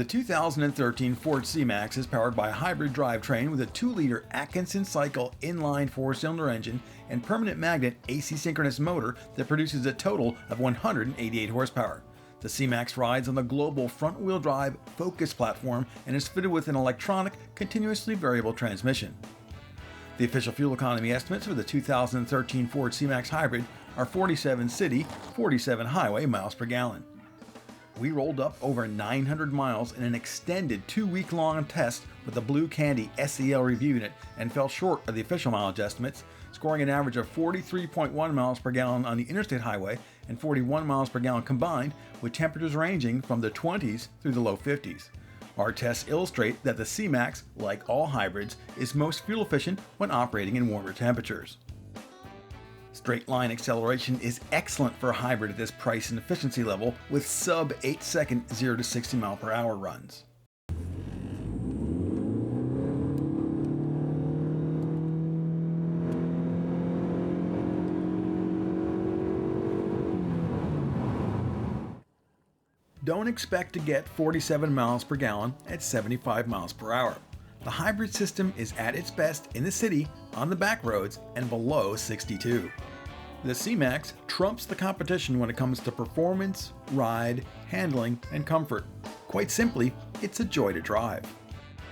The 2013 Ford C-Max is powered by a hybrid drivetrain with a 2-liter Atkinson cycle inline 4-cylinder engine and permanent magnet AC synchronous motor that produces a total of 188 horsepower. The C-Max rides on the global front-wheel drive Focus platform and is fitted with an electronic, continuously variable transmission. The official fuel economy estimates for the 2013 Ford C-Max Hybrid are 47 city, 47 highway miles per gallon. We rolled up over 900 miles in an extended 2-week-long test with the Blue Candy SEL review unit and fell short of the official mileage estimates, scoring an average of 43.1 miles per gallon on the interstate highway and 41 miles per gallon combined, with temperatures ranging from the 20s through the low 50s. Our tests illustrate that the C-Max, like all hybrids, is most fuel efficient when operating in warmer temperatures. Straight line acceleration is excellent for a hybrid at this price and efficiency level with sub 8-second 0 to 60 mile per hour runs. Don't expect to get 47 miles per gallon at 75 miles per hour. The hybrid system is at its best in the city, on the back roads, and below 62. The C-Max trumps the competition when it comes to performance, ride, handling, and comfort. Quite simply, it's a joy to drive.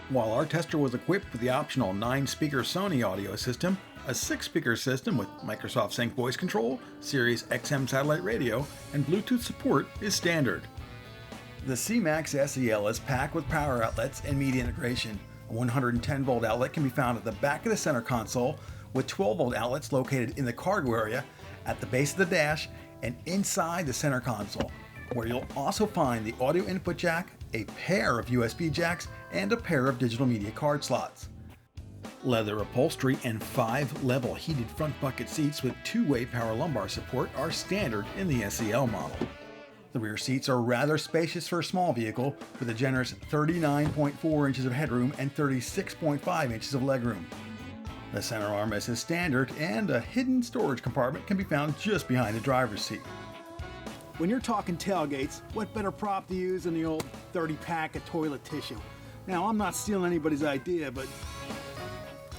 While our tester was equipped with the optional 9-speaker Sony audio system, a 6-speaker system with Microsoft Sync voice control, Sirius XM satellite radio, and Bluetooth support is standard. The C-Max SEL is packed with power outlets and media integration. A 110-volt outlet can be found at the back of the center console, with 12-volt outlets located in the cargo area, at the base of the dash, and inside the center console, where you'll also find the audio input jack, a pair of USB jacks, and a pair of digital media card slots. Leather upholstery and 5 level heated front bucket seats with 2-way power lumbar support are standard in the SEL model. The rear seats are rather spacious for a small vehicle, with a generous 39.4 inches of headroom and 36.5 inches of legroom. The center armrest is standard, and a hidden storage compartment can be found just behind the driver's seat. When you're talking tailgates, what better prop to use than the old 30-pack of toilet tissue? Now, I'm not stealing anybody's idea, but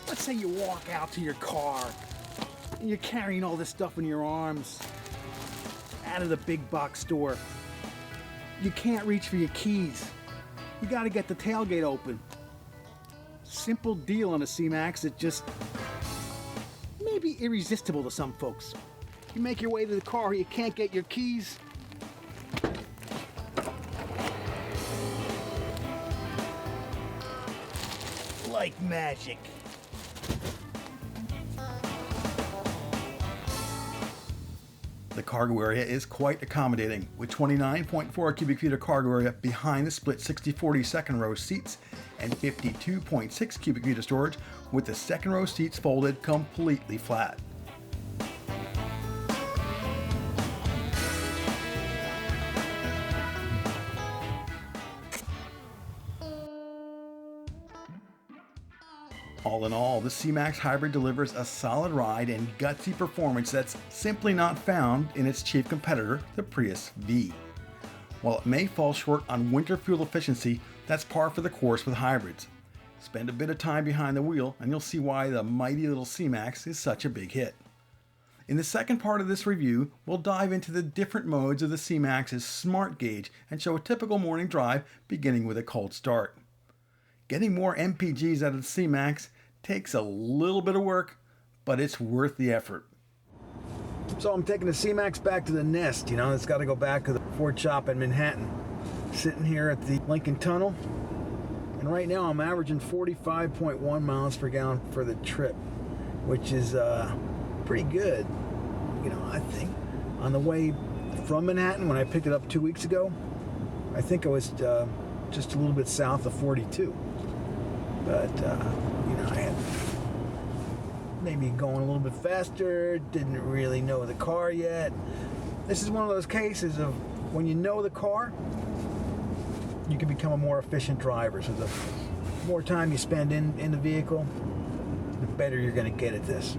let's say you walk out to your car and you're carrying all this stuff in your arms out of the big box store. You can't reach for your keys. You got to get the tailgate open. Simple deal on a C-Max that just may be irresistible to some folks. You make your way to the car, you can't get your keys. Like magic. The cargo area is quite accommodating, with 29.4 cubic feet of cargo area behind the split 60/40 second row seats and 52.6 cubic feet of storage, with the second row seats folded completely flat. All in all, the C-Max Hybrid delivers a solid ride and gutsy performance that's simply not found in its chief competitor, the Prius V. While it may fall short on winter fuel efficiency, that's par for the course with hybrids. Spend a bit of time behind the wheel and you'll see why the mighty little C-Max is such a big hit. In the second part of this review, we'll dive into the different modes of the C-Max's SmartGauge and show a typical morning drive beginning with a cold start. Getting more MPGs out of the C-Max takes a little bit of work, but it's worth the effort. So I'm taking the C-Max back to the nest, it's got to go back to the Ford shop in Manhattan. Sitting here at the Lincoln Tunnel, and right now I'm averaging 45.1 miles per gallon for the trip, which is pretty good, I think. On the way from Manhattan, when I picked it up 2 weeks ago, I think I was just a little bit south of 42. But, I had maybe going a little bit faster, didn't really know the car yet. This is one of those cases of when you know the car, you can become a more efficient driver. So the more time you spend in the vehicle, the better you're going to get at this.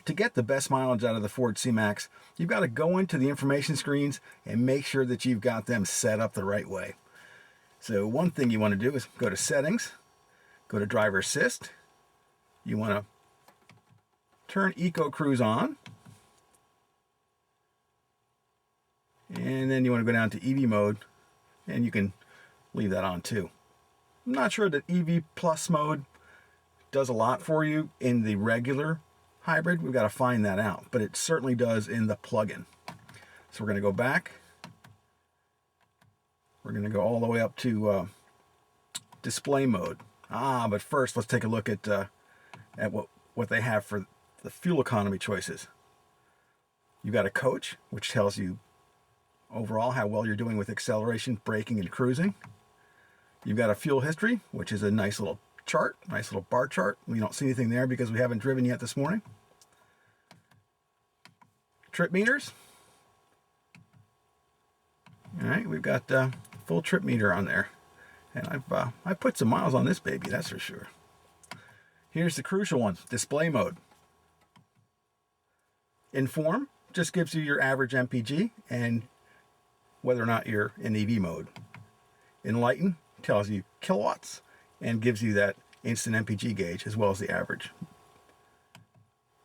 To get the best mileage out of the Ford C-Max, you've got to go into the information screens and make sure that you've got them set up the right way. So one thing you want to do is go to Settings, go to Driver Assist. You want to turn Eco Cruise on. And then you want to go down to EV mode, and you can leave that on too. I'm not sure that EV Plus mode does a lot for you in the regular hybrid. We've got to find that out, but it certainly does in the plug-in. So we're going to go back. We're going to go all the way up to display mode. But first let's take a look at what they have for the fuel economy choices. You've got a coach, which tells you overall how well you're doing with acceleration, braking, and cruising. You've got a fuel history, which is a nice little chart, nice little bar chart. We don't see anything there because we haven't driven yet this morning. Trip meters. All right, we've got full trip meter on there. And I've put some miles on this baby, that's for sure. Here's the crucial one, display mode. Inform just gives you your average MPG and whether or not you're in EV mode. Enlighten tells you kilowatts and gives you that instant MPG gauge as well as the average.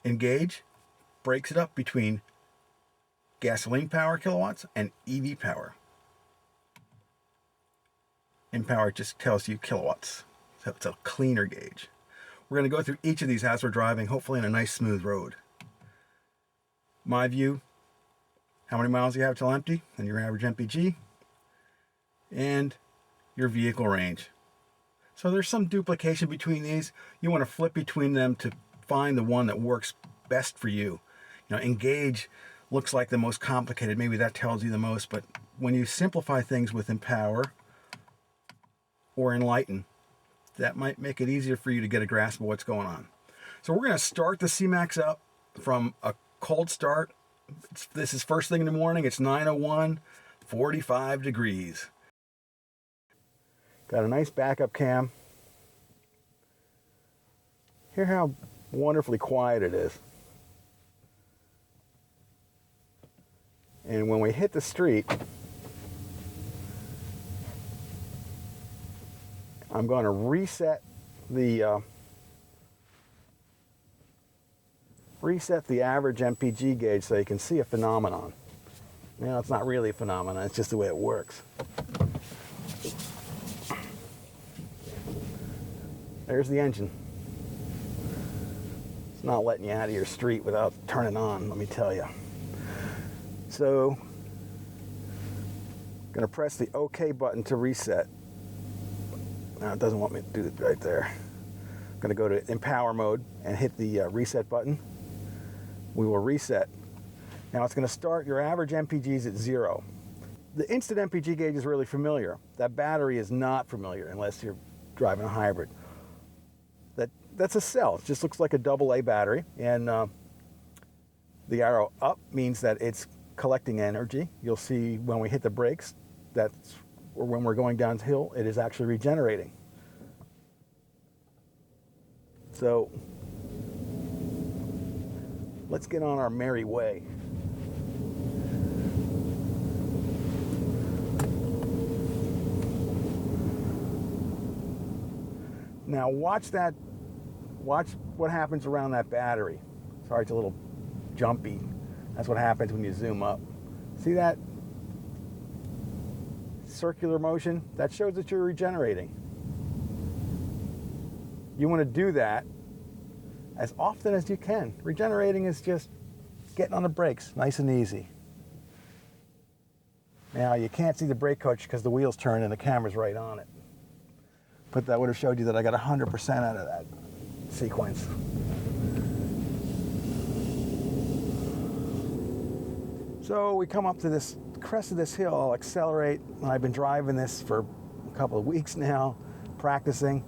Engage breaks it up between gasoline power kilowatts and EV power. Empower just tells you kilowatts, so it's a cleaner gauge. We're going to go through each of these as we're driving, hopefully on a nice smooth road. My view, how many miles you have till empty, and your average MPG, and your vehicle range. So there's some duplication between these. You want to flip between them to find the one that works best for you. You know, Engage looks like the most complicated. Maybe that tells you the most, but when you simplify things with Empower or Enlighten, that might make it easier for you to get a grasp of what's going on. So we're going to start the C-Max up from a cold start. This is first thing in the morning. It's 9:01, 45 degrees. Got a nice backup cam. Hear how wonderfully quiet it is. And when we hit the street, I'm going to reset the average MPG gauge so you can see a phenomenon. You know, it's not really a phenomenon, it's just the way it works. There's the engine. It's not letting you out of your street without turning on, let me tell you. So, I'm going to press the OK button to reset. Now it doesn't want me to do it right there. I'm going to go to Empower mode and hit the reset button. We will reset. Now it's going to start your average MPGs at 0. The instant MPG gauge is really familiar. That battery is not familiar unless you're driving a hybrid. That's a cell. It just looks like a AA battery, and the arrow up means that it's collecting energy. You'll see when we hit the brakes, or when we're going downhill, it is actually regenerating. So let's get on our merry way. Now watch what happens around that battery. Sorry, it's a little jumpy. That's what happens when you zoom up. See that circular motion? That shows that you're regenerating. You want to do that as often as you can. Regenerating is just getting on the brakes, nice and easy. Now you can't see the brake coach because the wheels turn and the camera's right on it. But that would have showed you that I got 100% out of that sequence. So we come up to this crest of this hill. I'll accelerate. I've been driving this for a couple of weeks now, practicing,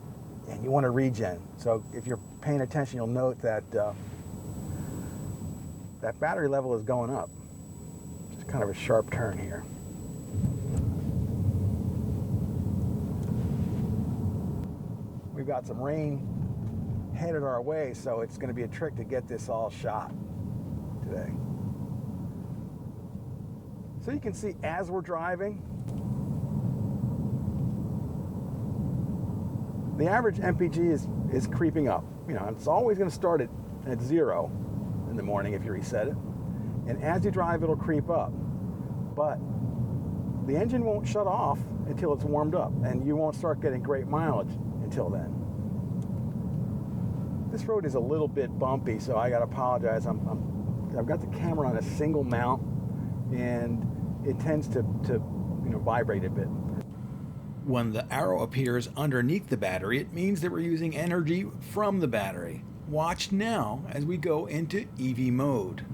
and you want to regen. So if you're paying attention, you'll note that that battery level is going up. It's kind of a sharp turn here. We've got some rain headed our way, so it's going to be a trick to get this all shot today. So you can see as we're driving, the average MPG is creeping up. You know, it's always going to start at 0 in the morning if you reset it. And as you drive, it'll creep up. But the engine won't shut off until it's warmed up, and you won't start getting great mileage until then. This road is a little bit bumpy, so I gotta apologize. I've got the camera on a single mount, and it tends to vibrate a bit. When the arrow appears underneath the battery, it means that we're using energy from the battery. Watch now as we go into EV mode.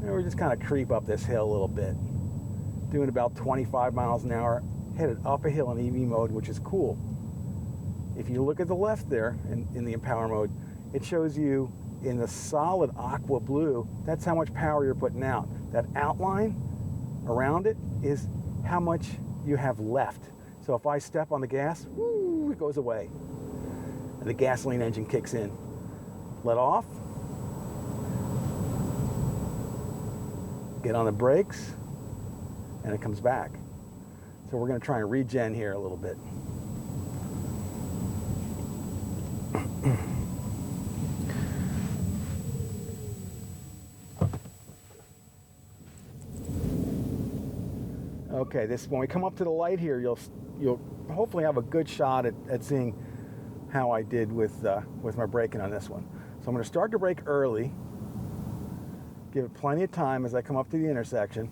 And we're just kind of creep up this hill a little bit, doing about 25 miles an hour, headed up a hill in EV mode, which is cool. If you look at the left there in the Empower mode, it shows you in the solid aqua blue, that's how much power you're putting out. That outline around it is how much you have left. So if I step on the gas, woo, it goes away. And the gasoline engine kicks in. Let off. Get on the brakes, and it comes back. So we're going to try and regen here a little bit. Okay, when we come up to the light here, you'll hopefully have a good shot at seeing how I did with my braking on this one. So I'm going to start to brake early, give it plenty of time as I come up to the intersection,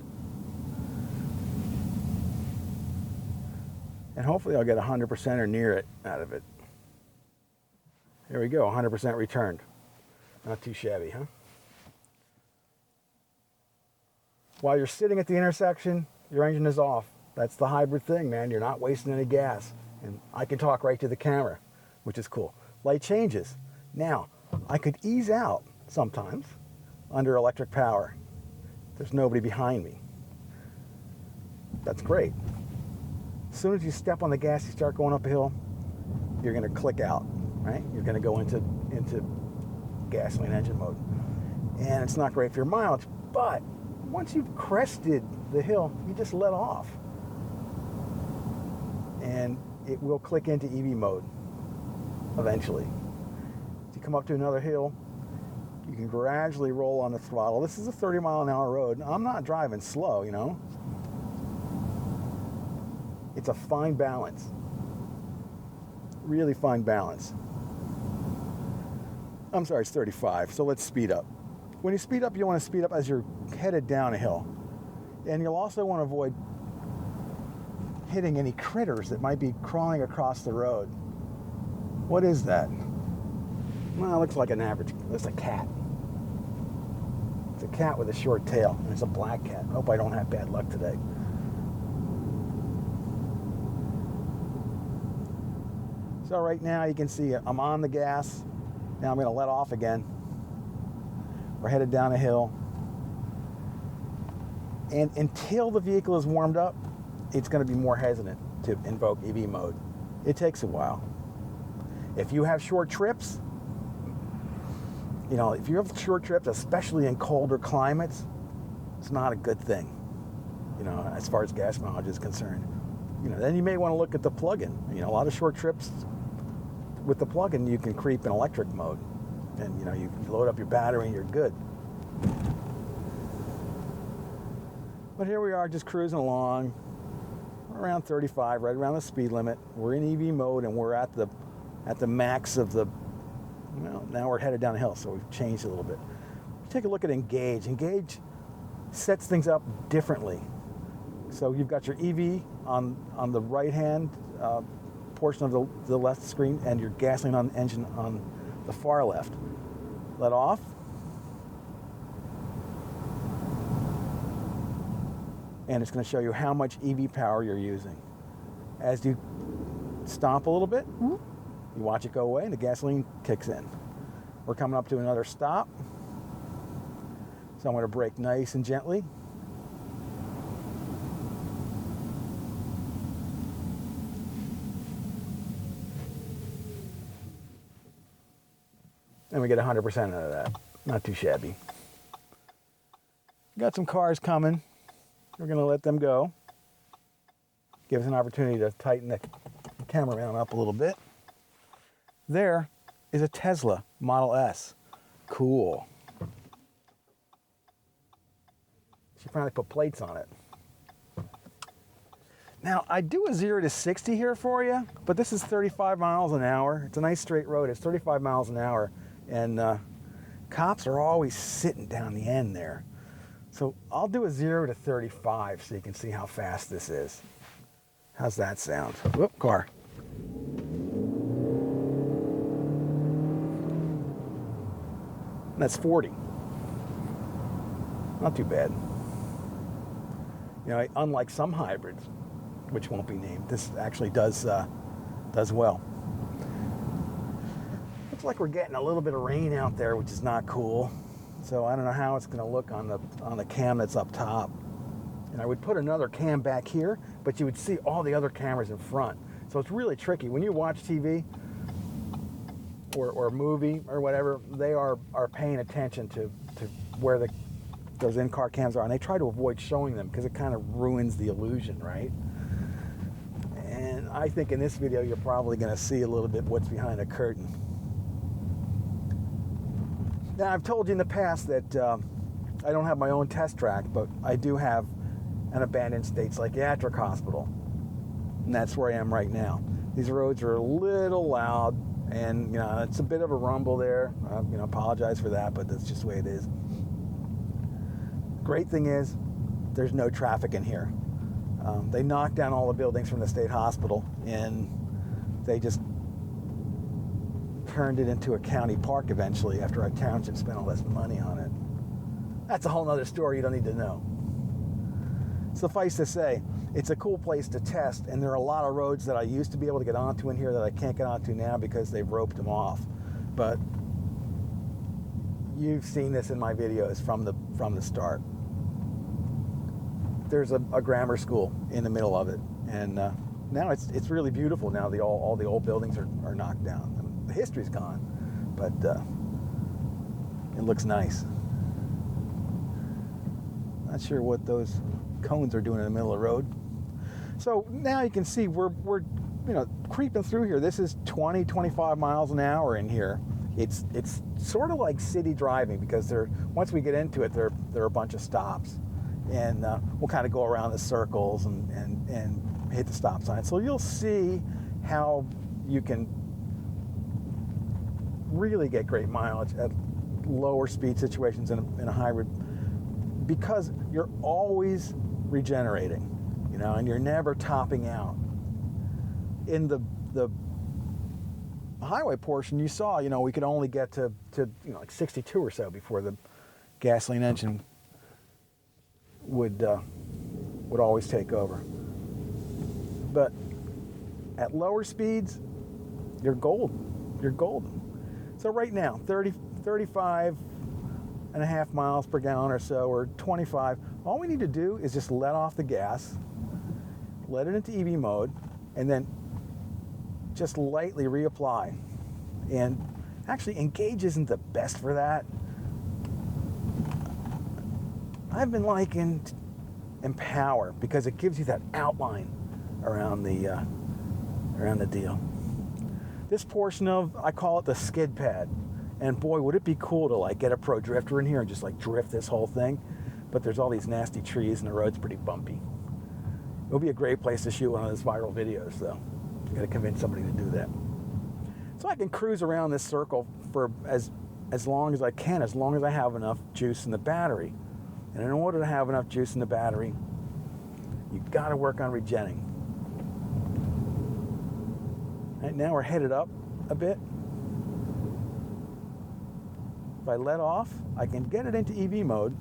and hopefully I'll get 100% or near it out of it. Here we go, 100% returned. Not too shabby, huh? While you're sitting at the intersection, your engine is off. That's the hybrid thing, man. You're not wasting any gas. And I can talk right to the camera, which is cool. Light changes. Now, I could ease out sometimes under electric power. There's nobody behind me. That's great. As soon as you step on the gas, you start going up a hill, you're going to click out, right? You're going to go into gasoline engine mode. And it's not great for your mileage, but once you've crested the hill, you just let off. And it will click into EV mode eventually. As you come up to another hill, you can gradually roll on the throttle. This is a 30-mile-an-hour road. I'm not driving slow, you know. It's a fine balance. Really fine balance. I'm sorry, it's 35, so let's speed up. When you speed up, you want to speed up as you're headed down a hill. And you'll also want to avoid hitting any critters that might be crawling across the road. What is that? Well, it looks like an average, it's a cat. It's a cat with a short tail, and it's a black cat. I hope I don't have bad luck today. So right now you can see I'm on the gas. Now I'm going to let off again. We're headed down a hill. And until the vehicle is warmed up, it's going to be more hesitant to invoke EV mode. It takes a while. If you have short trips, especially in colder climates, it's not a good thing, as far as gas mileage is concerned. Then you may want to look at the plug-in. A lot of short trips with the plug-in, you can creep in electric mode. And, you load up your battery and you're good. But here we are just cruising along, around 35, right around the speed limit. We're in EV mode and we're at the max of now we're headed down a hill, so we've changed a little bit. Take a look at Engage. Engage sets things up differently. So you've got your EV on the right-hand portion of the left screen and your gasoline engine on the far left. Let off. And it's going to show you how much EV power you're using. As you stomp a little bit, you watch it go away and the gasoline kicks in. We're coming up to another stop. So I'm going to brake nice and gently. And we get 100% out of that. Not too shabby. Got some cars coming. We're going to let them go. Give us an opportunity to tighten the camera mount up a little bit. There is a Tesla Model S. Cool. She finally put plates on it. Now, I do a 0 to 60 here for you, but this is 35 miles an hour. It's a nice straight road. It's 35 miles an hour, and cops are always sitting down the end there. So I'll do a 0 to 35 so you can see how fast this is. How's that sound? Whoop, car. That's 40. Not too bad. You know, unlike some hybrids, which won't be named, this actually does well. Looks like we're getting a little bit of rain out there, which is not cool. So I don't know how it's going to look on the cam that's up top. And I would put another cam back here, but you would see all the other cameras in front. So it's really tricky. When you watch TV or a movie or whatever, they are paying attention to where those in-car cams are, and they try to avoid showing them because it kind of ruins the illusion, right? And I think in this video, you're probably going to see a little bit what's behind the curtain. Now, I've told you in the past that I don't have my own test track, but I do have an abandoned state psychiatric hospital, and that's where I am right now. These roads are a little loud, and you know it's a bit of a rumble there. You know, apologize for that, but that's just the way it is. Great thing is, there's no traffic in here. They knocked down all the buildings from the state hospital, and they just turned it into a county park eventually after our township spent all this money on it. That's a whole nother story you don't need to know. Suffice to say, it's a cool place to test, and there are a lot of roads that I used to be able to get onto in here that I can't get onto now because they've roped them off. But you've seen this in my videos from the start. There's a grammar school in the middle of it, and now it's really beautiful. Now all the old buildings are knocked down. The history's gone, but it looks nice. Not sure what those cones are doing in the middle of the road. So now you can see we're you know creeping through here. This is 20-25 miles an hour in here. It's sort of like city driving because once we get into it, there are a bunch of stops, and we'll kind of go around the circles and hit the stop sign. So you'll see how you can really get great mileage at lower speed situations in a hybrid because you're always regenerating, you know, and you're never topping out. In the highway portion, you saw, you know, we could only get to you know like 62 or so before the gasoline engine would always take over. But at lower speeds, you're golden. You're golden. So right now, 35 and a half miles per gallon or so, or 25, all we need to do is just let off the gas, let it into EV mode, and then just lightly reapply. And actually, Engage isn't the best for that. I've been liking Empower because it gives you that outline around the deal. This portion I call it the skid pad. And boy, would it be cool to like get a pro drifter in here and just like drift this whole thing. But there's all these nasty trees and the road's pretty bumpy. It'll be a great place to shoot one of those viral videos though. You gotta convince somebody to do that. So I can cruise around this circle for as long as I can, as long as I have enough juice in the battery. And in order to have enough juice in the battery, you've got to work on regenning. Right now we're headed up a bit. If I let off, I can get it into EV mode.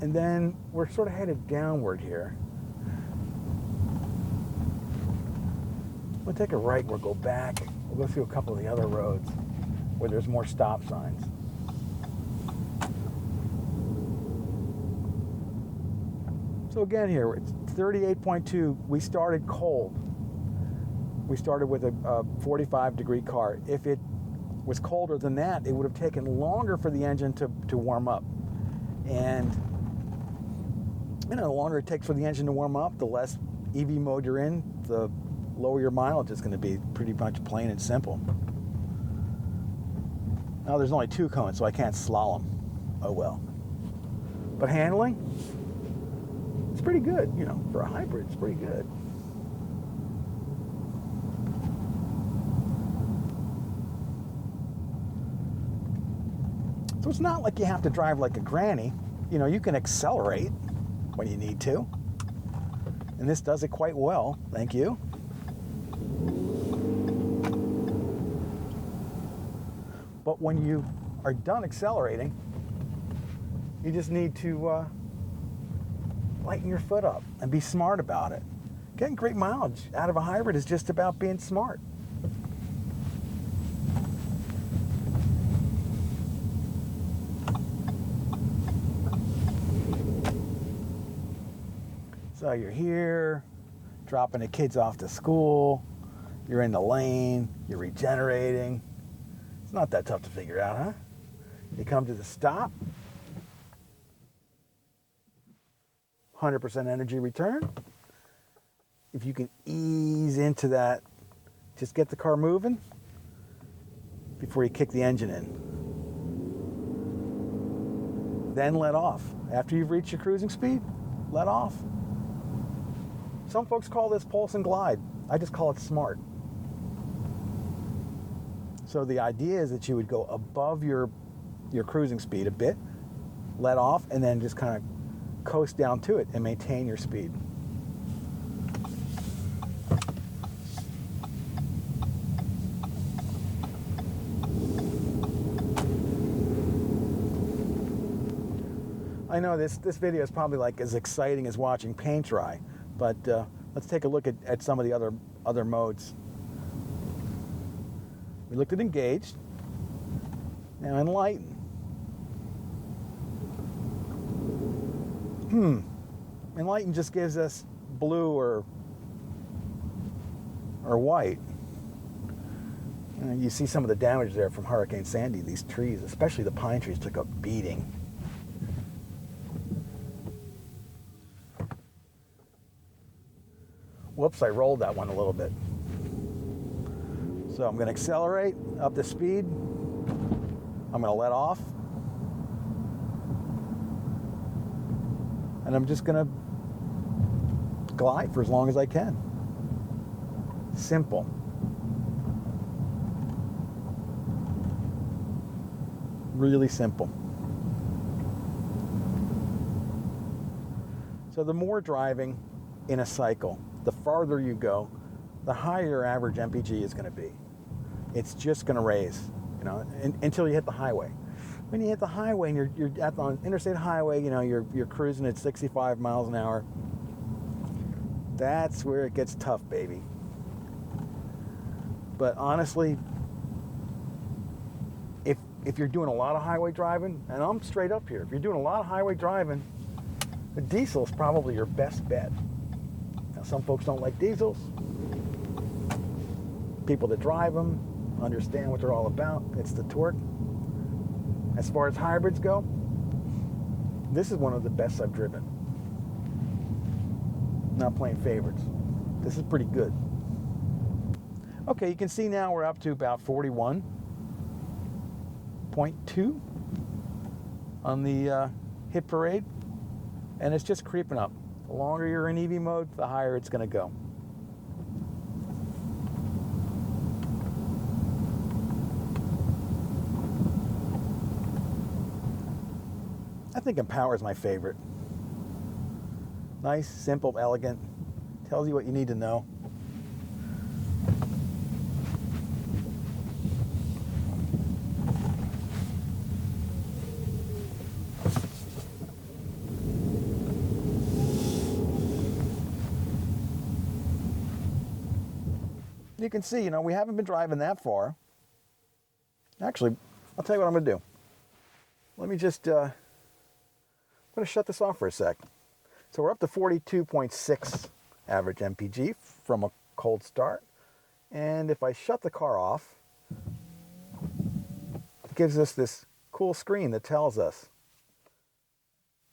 And then we're sort of headed downward here. We'll take a right, we'll go back. We'll go through a couple of the other roads where there's more stop signs. So again here, it's 38.2. We started cold. We started with a 45-degree car. If it was colder than that, it would have taken longer for the engine to warm up. And You know, the longer it takes for the engine to warm up, the less EV mode you're in, the lower your mileage is going to be. Pretty much plain and simple. Now there's only 2 cones, so I can't slalom. Oh well. But handling, it's pretty good. You know, for a hybrid, it's pretty good. So it's not like you have to drive like a granny. You know, you can accelerate when you need to. And this does it quite well, thank you. But when you are done accelerating, you just need to lighten your foot up and be smart about it. Getting great mileage out of a hybrid is just about being smart. So you're here, dropping the kids off to school, you're in the lane, you're regenerating. It's not that tough to figure out, huh? You come to the stop, 100% energy return. If you can ease into that, just get the car moving before you kick the engine in. Then let off. After you've reached your cruising speed, let off. Some folks call this pulse and glide. I just call it smart. So the idea is that you would go above your cruising speed a bit, let off, and then just kind of coast down to it and maintain your speed. I know this video is probably like as exciting as watching paint dry, but let's take a look at some of the other modes. We looked at engaged. Now enlighten. Enlighten just gives us blue or white. You see some of the damage there from Hurricane Sandy. These trees, especially the pine trees, took a beating. Whoops, I rolled that one a little bit. So I'm going to accelerate up to speed. I'm going to let off. And I'm just going to glide for as long as I can. Simple. Really simple. So the more driving in a cycle, the farther you go, the higher your average MPG is going to be. It's just going to raise, you know, until you hit the highway. When you hit the highway and you're at the interstate highway, you know, you're cruising at 65 miles an hour. That's where it gets tough, baby. But honestly, if you're doing a lot of highway driving, and I'm straight up here, if you're doing a lot of highway driving, the diesel is probably your best bet. Now, some folks don't like diesels. People that drive them understand what they're all about. It's the torque. As far as hybrids go, this is one of the best I've driven. Not playing favorites. This is pretty good. Okay, you can see now we're up to about 41.2 on the hit parade, and it's just creeping up. The longer you're in EV mode, the higher it's going to go. I think Empower is my favorite. Nice, simple, elegant. Tells you what you need to know. You can see, you know, we haven't been driving that far. Actually, I'll tell you what I'm going to do. Let me just, I'm going to shut this off for a sec. So we're up to 42.6 average MPG from a cold start. And if I shut the car off, it gives us this cool screen that tells us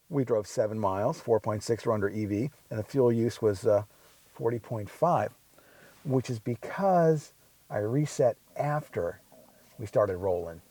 We drove 7 miles, 4.6 were under EV, and the fuel use was 40.5, which is because I reset after we started rolling.